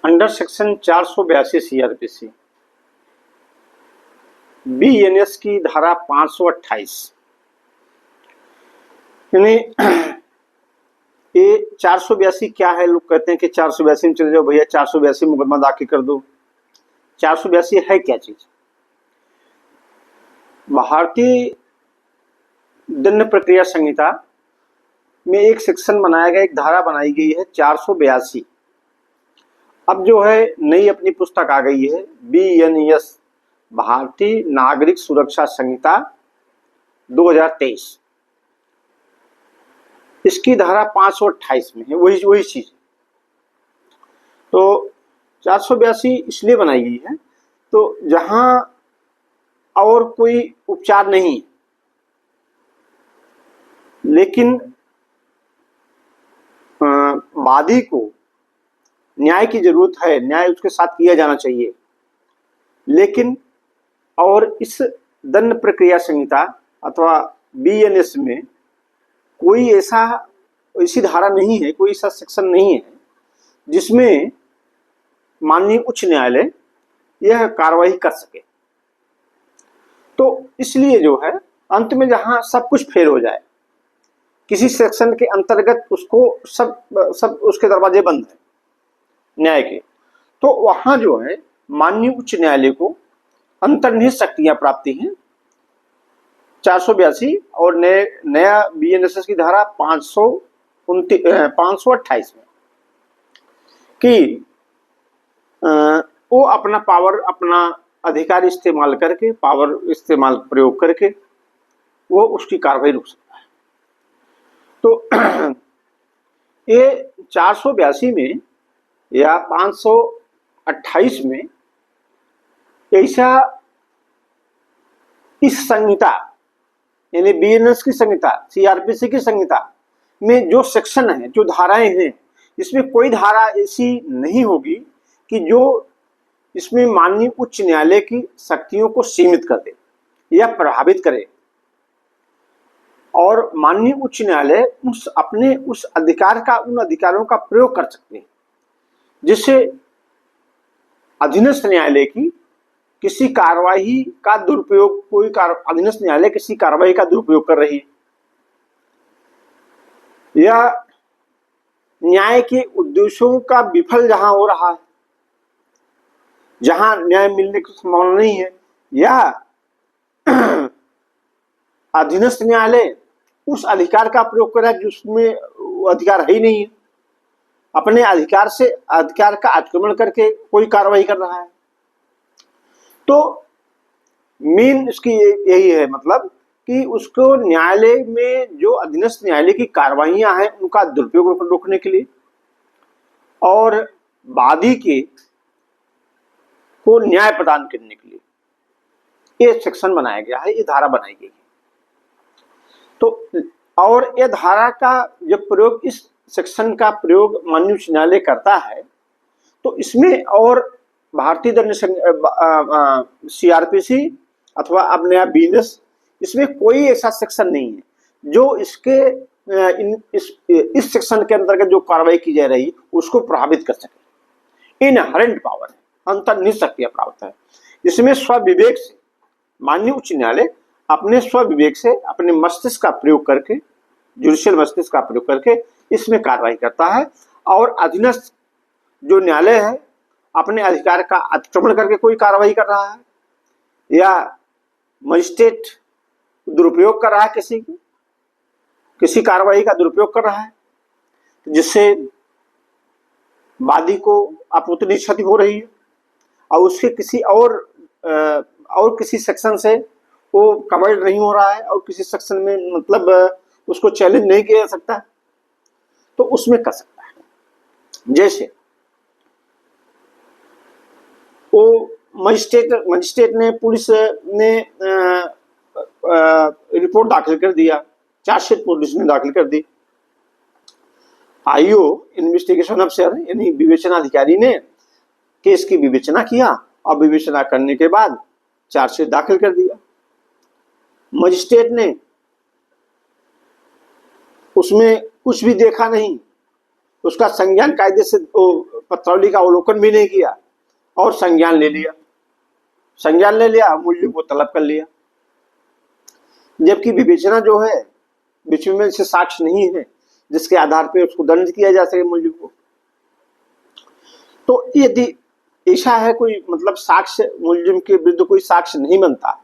Under section 482 CrPC BNS की धारा 528 यानी ये 482 क्या है? लोग कहते हैं कि 482 में चले जाओ भैया, 482 मुकदमा दाखिल कर दो। 482 है क्या चीज? भारतीय दंड प्रक्रिया संहिता में एक सेक्शन बनाया गया, एक धारा बनाई गई है 482। अब जो है नई अपनी पुस्तक आ गई है बीएनएस, भारतीय नागरिक सुरक्षा संहिता 2023। इसकी धारा 528 में है वही चीज। तो 482 इसलिए बनाई गई है तो जहां और कोई उपचार नहीं, लेकिन वादी को न्याय की जरूरत है, न्याय उसके साथ किया जाना चाहिए, लेकिन और इस दंड प्रक्रिया संहिता अथवा बीएनएस में कोई ऐसी धारा नहीं है, कोई ऐसा सेक्शन नहीं है जिसमें माननीय उच्च न्यायालय यह कार्रवाई कर सके। तो इसलिए जो है अंत में जहां सब कुछ फेल हो जाए, किसी सेक्शन के अंतर्गत उसको सब उसके दरवाजे बंद है न्याय के, तो वहां जो है माननीय उच्च न्यायालय को अंतर्निहित शक्तियां प्राप्ति हैं 482 और नया बीएनएस की धारा 528 में कि वो अपना पावर, अपना अधिकार इस्तेमाल करके, पावर इस्तेमाल प्रयोग करके वो उसकी कार्रवाई रोक सकता है। तो ये 482 में या 528 में ऐसा इस संहिता यानी बीएनएस की संहिता, सीआरपीसी की संहिता में जो सेक्शन है, जो धाराएं हैं, इसमें कोई धारा ऐसी नहीं होगी कि जो इसमें माननीय उच्च न्यायालय की शक्तियों को सीमित कर दे या प्रभावित करे। और माननीय उच्च न्यायालय उस अधिकार का, उन अधिकारों का प्रयोग कर सकते हैं जिससे अधीनस्थ न्यायालय की किसी कार्रवाई का दुरुपयोग, अधीनस्थ न्यायालय किसी कार्रवाई का दुरुपयोग कर रही है या न्याय के उद्देश्यों का विफल जहां हो रहा है, जहां न्याय मिलने की संभावना नहीं है, या अधीनस्थ न्यायालय उस अधिकार का प्रयोग कर रहा है जिसमें अधिकार है ही नहीं है, अपने अधिकार का अतिक्रमण करके कोई कार्रवाई कर रहा है। तो मेन इसकी यही है, मतलब कि उसको न्यायालय में जो अधीनस्थ न्यायालय की कार्रवाइयां हैं उनका दुरुपयोग रोकने के लिए और वादी को न्याय प्रदान करने के लिए ये सेक्शन बनाया गया है, ये धारा बनाई गई है। तो और ये धारा का जब प्रयोग, इस सेक्शन का प्रयोग माननीय उच्च न्यायालय करता है तो इसमें और भारतीय दंड सीआरपीसी अथवा अब नया बीएनएस, इसमें कोई ऐसा सेक्शन नहीं है जो इस सेक्शन के अंतर्गत जो कार्रवाई की जा रही उसको प्रभावित कर सके। इनहेरेंट पावर है, अंतर्निहित शक्तियां प्राप्त है। इसमें स्वविवेक से माननीय उच्च न्यायालय अपने स्वविवेक से, अपने मस्तिष्क का प्रयोग करके, जुडिशियल मस्तिष्क का प्रयोग करके इसमें कार्रवाई करता है और अधीनस्थ जो न्यायालय है अपने अधिकार का अतिक्रमण करके कोई कार्रवाई कर रहा है या मजिस्ट्रेट दुरुपयोग कर रहा है, किसी कार्रवाई का दुरुपयोग कर रहा है जिससे वादी को अपूर्णीय क्षति हो रही है और उसके किसी और किसी सेक्शन से वो कवर्ड नहीं हो रहा है और किसी सेक्शन में मतलब उसको चैलेंज नहीं किया जा सकता, तो उसमें कर सकता है। जैसे वो मजिस्ट्रेट ने, पुलिस ने रिपोर्ट दाखिल कर दिया, चार्जशीट पुलिस ने दाखिल कर दी, आईओ इन्वेस्टिगेशन अफसर यानी विवेचना अधिकारी ने केस की विवेचना किया और विवेचना करने के बाद चार्जशीट दाखिल कर दिया। मजिस्ट्रेट ने उसमें कुछ भी देखा नहीं, उसका संज्ञान कायदे से पत्रावली का अवलोकन भी नहीं किया और संज्ञान ले लिया, मूल्य को तलब कर लिया, जबकि विवेचना जो है बीच में से साक्ष्य नहीं है जिसके आधार पर उसको दंड किया जा सके मूल्य को। तो यदि ऐसा है कोई मतलब साक्ष्य मुलजिम के विरुद्ध कोई साक्ष्य नहीं बनता है,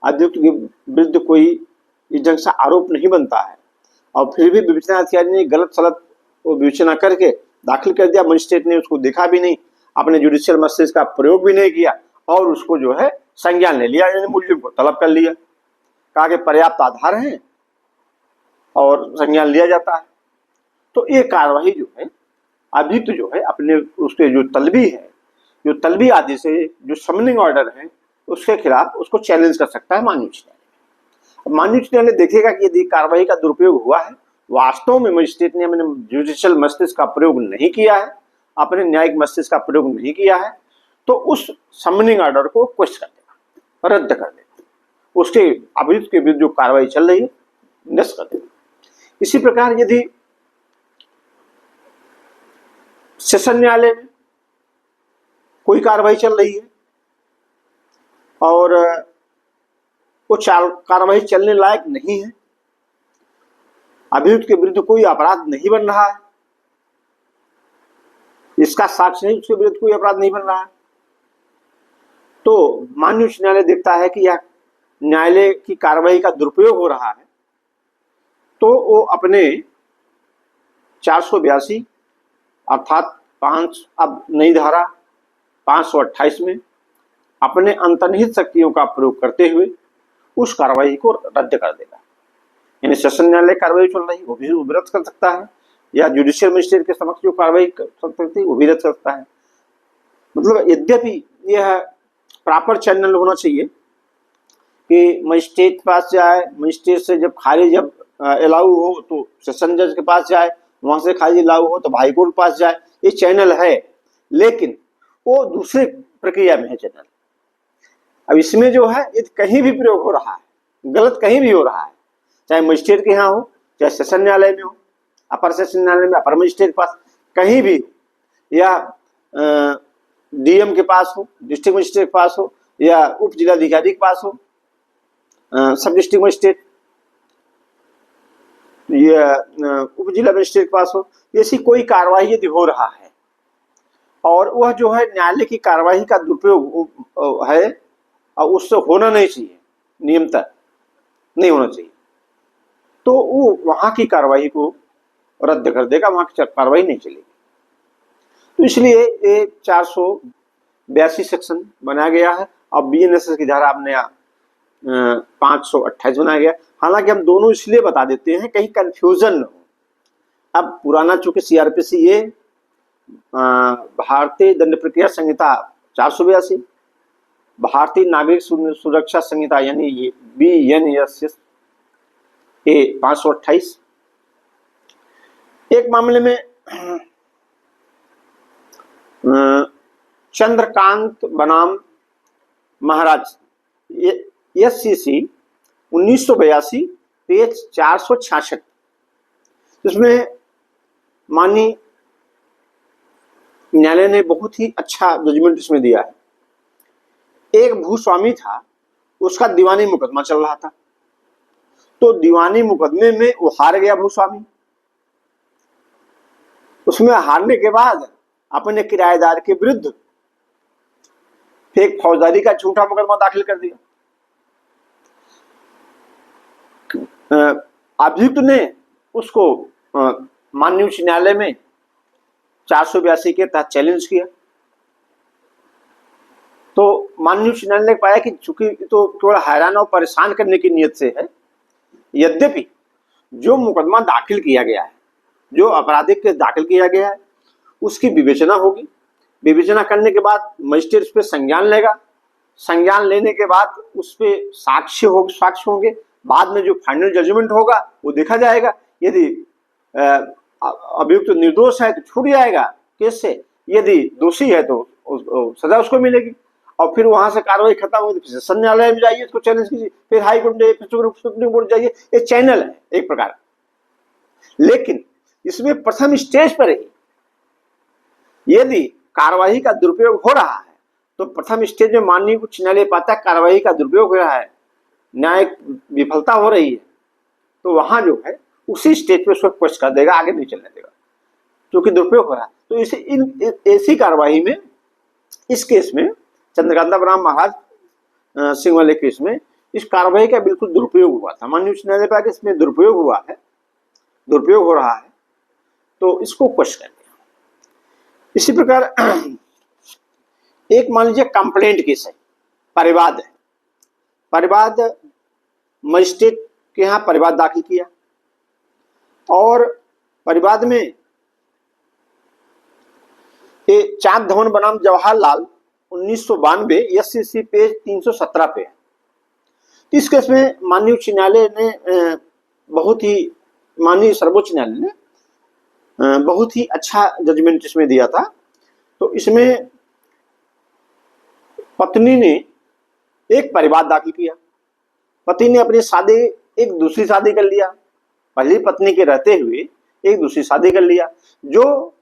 अभियुक्त के विरुद्ध कोई इस ढंग से आरोप नहीं बनता है, और फिर भी विवेचना अधिकारी ने गलत सलत वो विवेचना करके दाखिल कर दिया, मजिस्ट्रेट ने उसको देखा भी नहीं, अपने जुडिशियल मस्तिष्क का प्रयोग भी नहीं किया और उसको जो है संज्ञान ले लिया, यानी मुलजिम को तलब कर लिया, कहा कि पर्याप्त आधार है और संज्ञान लिया जाता है। तो ये कार्रवाई जो है अभियुक्त जो है अपने उसके जो तलबी आदि से जो समनिंग ऑर्डर है उसके खिलाफ उसको चैलेंज कर सकता है माननीय उच्च न्यायालय। अब माननीय उच्च न्यायालय देखेगा कि यदि कार्रवाई का दुरुपयोग हुआ है, वास्तव में मजिस्ट्रेट ने अपने जुडिशियल मस्तिष्क का प्रयोग नहीं किया है, अपने न्यायिक मस्तिष्क का प्रयोग नहीं किया है, तो उस समनिंग ऑर्डर को क्वेश्चन कर देगा, रद्द कर देगा, उसके अभियुक्त के विरुद्ध जो कार्रवाई चल रही है निरस्त कर देगा। इसी प्रकार यदि सेशन न्यायालय में कोई कार्रवाई चल रही है और वो कार्रवाई चलने लायक नहीं है, अभियुक्त के विरुद्ध कोई अपराध नहीं बन रहा है, इसका साक्ष्य नहीं, उसके विरुद्ध कोई अपराध नहीं बन रहा है, तो माननीय उच्च न्यायालय देखता है कि यह न्यायालय की कार्रवाई का दुरुपयोग हो रहा है, तो वो अपने 482 अर्थात अब नई धारा 528 में अपने अंतर्निहित शक्तियों का प्रयोग करते हुए उस कार्रवाई को रद्द कर देगा। यानी सेशन न्यायालय कार्रवाई चल रही वो भी रद्द कर सकता है, या जुडिशियल मजिस्ट्रेट के समक्ष जो कार्रवाई कर सकती है वो भी रद्द कर सकता है। मतलब यद्यपि यह प्रॉपर चैनल होना चाहिए कि मजिस्ट्रेट के पास जाए, मजिस्ट्रेट से जब खारिज जब अलाउ हो तो सेशन जज के पास जाए, वहां से खारिज अलाउ हो तो हाई कोर्ट पास जाए, ये चैनल है, लेकिन वो दूसरे प्रक्रिया में है चैनल। अब इसमें जो है ये कहीं भी प्रयोग हो रहा है, गलत कहीं भी हो रहा है, चाहे मजिस्ट्रेट के यहाँ हो, चाहे सेशन न्यायालय में हो, अपर सेशन न्यायालय में, अपर मजिस्ट्रेट के पास, कहीं भी, या डीएम के पास हो, डिस्ट्रिक्ट मजिस्ट्रेट के पास हो, या उप जिलाधिकारी के पास हो, सब डिस्ट्रिक्ट मजिस्ट्रेट या उप जिला मजिस्ट्रेट के पास हो, ऐसी कोई कार्रवाई यदि हो रहा है और वह जो है न्यायालय की कार्रवाई का दुरुपयोग है और उससे होना नहीं चाहिए, नियमतः नहीं होना चाहिए, तो वो वहां की कार्रवाई को रद्द कर देगा, वहां की कार्रवाई नहीं चलेगी। तो इसलिए ये 482 सेक्शन बनाया गया है। अब बीएनएसएस की धारा आपने 528 बनाया गया। हालांकि हम दोनों इसलिए बता देते हैं कहीं कंफ्यूजन न हो। अब पुराना चूंकि सीआरपीसी ये भारतीय दंड प्रक्रिया संहिता 482, भारतीय नागरिक सुरक्षा संहिता यानी ये BNSS के 528, एक मामले में चंद्रकांत बनाम महाराज SCC 1982 पेज 466, इसमें माननीय न्यायालय ने बहुत ही अच्छा जजमेंट इसमें दिया है। एक भूस्वामी था, उसका दीवानी मुकदमा चल रहा था, तो दीवानी मुकदमे में वो हार गया भूस्वामी। उसमें हारने के बाद अपने किराएदार के विरुद्ध एक फौजदारी का झूठा मुकदमा दाखिल कर दिया। अभियुक्त ने उसको माननीय उच्च न्यायालय में 482 के तहत चैलेंज किया, तो माननीय उच्च न्यायालय ने पाया कि चूंकि तो केवल हैरान और परेशान करने की नियत से है, यद्यपि जो मुकदमा दाखिल किया गया है, जो आपराधिक केस दाखिल किया गया है, उसकी विवेचना होगी। विवेचना करने के बाद मजिस्ट्रेट उस पर संज्ञान लेगा, संज्ञान लेने के बाद उस पर साक्ष्य होंगे, बाद में जो फाइनल जजमेंट होगा वो देखा जाएगा। यदि अभियुक्त निर्दोष है तो छूट जाएगा केस से, यदि दोषी है तो सजा उसको मिलेगी, और फिर वहां से कार्रवाई खत्म हो तो सेशन न्यायालय में जाइए, उसको चैलेंज कीजिए, फिर हाई कोर्ट जाइए, फिर सुप्रीम कोर्ट जाइए। ये चैनल है एक प्रकार। लेकिन इसमें प्रथम स्टेज पर ही यदि कार्यवाही का दुरुपयोग हो रहा है तो प्रथम स्टेज में माननीय उच्च न्यायालय पाता है कार्यवाही का दुरुपयोग हो रहा है, न्यायिक विफलता हो रही है, तो वहां जो है उसी स्टेज पे उसको क्वेश्चन कर देगा, आगे नहीं चलने देगा, क्योंकि दुरुपयोग हो रहा है। तो इसे ऐसी कार्यवाही में, इस केस में चंद्रकांता बराम महाराज सिंह वाले केस में इस कार्रवाई का बिल्कुल दुरुपयोग हुआ था। माननीय उच्च न्यायालय पाया कि इसमें दुरुपयोग हुआ है, दुरुपयोग हो रहा है, तो इसको क्वेश्चन कर दिया। इसी प्रकार एक मान लीजिए कंप्लेंट केस है, परिवाद है, परिवाद मजिस्ट्रेट के यहाँ परिवाद दाखिल किया और परिवाद में ये चांद धवन बनाम जवाहरलाल 1992 SCC पेज 317 पे है। इस केस में माननीय उच्च न्यायालय ने बहुत ही, माननीय सर्वोच्च न्यायालय ने बहुत ही अच्छा जजमेंट इसमें दिया था। तो इसमें पत्नी ने एक परिवाद दाखिल किया, पति ने अपनी शादी एक दूसरी शादी कर लिया, पहली पत्नी के रहते हुए एक दूसरी शादी कर लिया। जो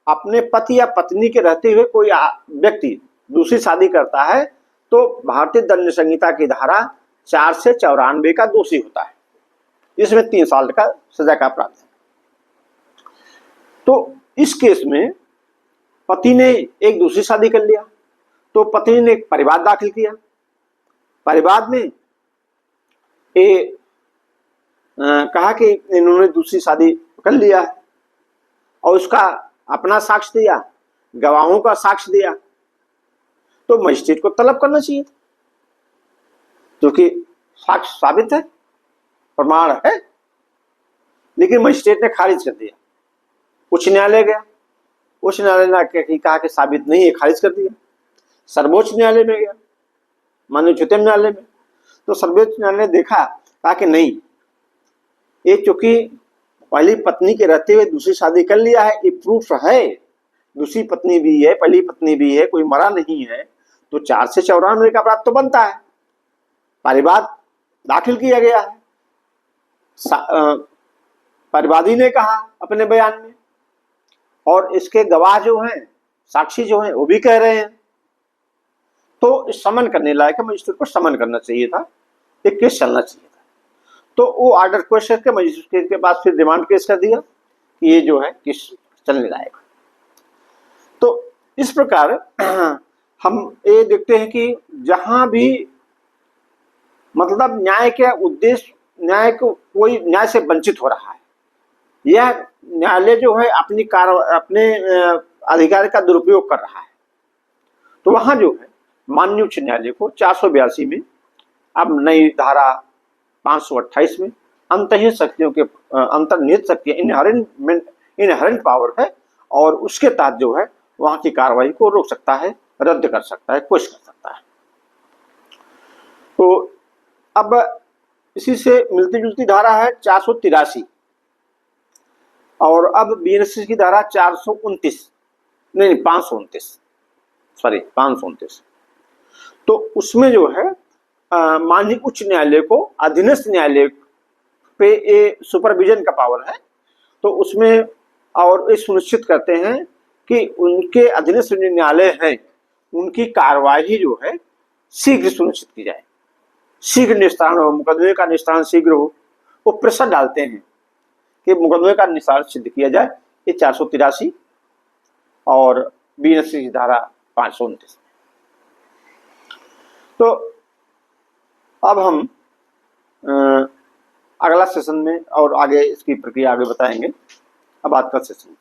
अपने पति या पत्नी के रहते हुए कोई व्यक्ति दूसरी शादी करता है तो भारतीय दंड संहिता की धारा 4 से 94 का दोषी होता है, इसमें 3 साल का सजा का प्रावधान है। तो इस केस में पति ने एक दूसरी शादी कर लिया, तो पत्नी ने एक परिवाद दाखिल किया, परिवाद में ये कहा कि इन्होंने दूसरी शादी कर लिया है और उसका अपना साक्ष्य दिया, गवाहों का साक्ष्य दिया, तो मजिस्ट्रेट को तलब करना चाहिए था, क्योंकि साक्ष्य साबित है, प्रमाण है। लेकिन मजिस्ट्रेट ने खारिज कर दिया, उच्च न्यायालय गया, उच्च न्यायालय ने कहा कि साबित नहीं है, खारिज कर दिया। सर्वोच्च न्यायालय में गया, माननीय उच्चतम न्यायालय में, तो सर्वोच्च न्यायालय ने देखा, कहा कि नहीं, ये चूंकि पहली पत्नी के रहते हुए दूसरी शादी कर लिया है, ये प्रूफ है, दूसरी पत्नी भी है, पहली पत्नी भी है, कोई मरा नहीं है, तो 4 से 94 का अपराध तो बनता है। परिवाद दाखिल किया गया है, परिवादी ने कहा अपने बयान में, और इसके गवाह जो हैं, साक्षी जो हैं, वो भी कह रहे हैं, तो समन करने लायक है, मजिस्ट्रेट को समन करना चाहिए था, एक केस चलना चाहिए था। तो वो ऑर्डर क्वेश्चन करके मजिस्ट्रेट के पास फिर डिमांड केस कर दिया कि ये जो है केस चलने लायक। तो इस प्रकार हम ये देखते हैं कि जहां भी मतलब न्याय के उद्देश्य, न्याय को कोई न्याय से वंचित हो रहा है, यह न्यायालय जो है अपने अधिकार का दुरुपयोग कर रहा है, तो वहां जो है माननीय उच्च न्यायालय को 482 में अब नई धारा 528 में अंतर्निहित शक्तियों के अंतर्निहित शक्तियां इनहेरेंट पावर है, और उसके तहत जो है वहां की कार्रवाई को रोक सकता है, रद्द कर सकता है, कुछ कर सकता है। तो अब इसी से मिलती जुलती धारा है 483, और अब बीएनएसएस की धारा 529, तो उसमें जो है माननीय उच्च न्यायालय को अधीनस्थ न्यायालय पे ये सुपरविजन का पावर है, तो उसमें और ये सुनिश्चित करते हैं कि उनके अधीनस्थ न्यायालय हैं, उनकी कार्यवाही जो है शीघ्र सुनिश्चित की जाए, शीघ्र निस्तारण हो, मुकदमे का निस्तारण शीघ्र हो। वो प्रेशर डालते हैं कि मुकदमे का निस्तारण सिद्ध किया जाए, ये 483 और बीएनएसएस की धारा 529। तो अब हम अगला सेशन में और आगे इसकी प्रक्रिया आगे बताएंगे। अब आज का सेशन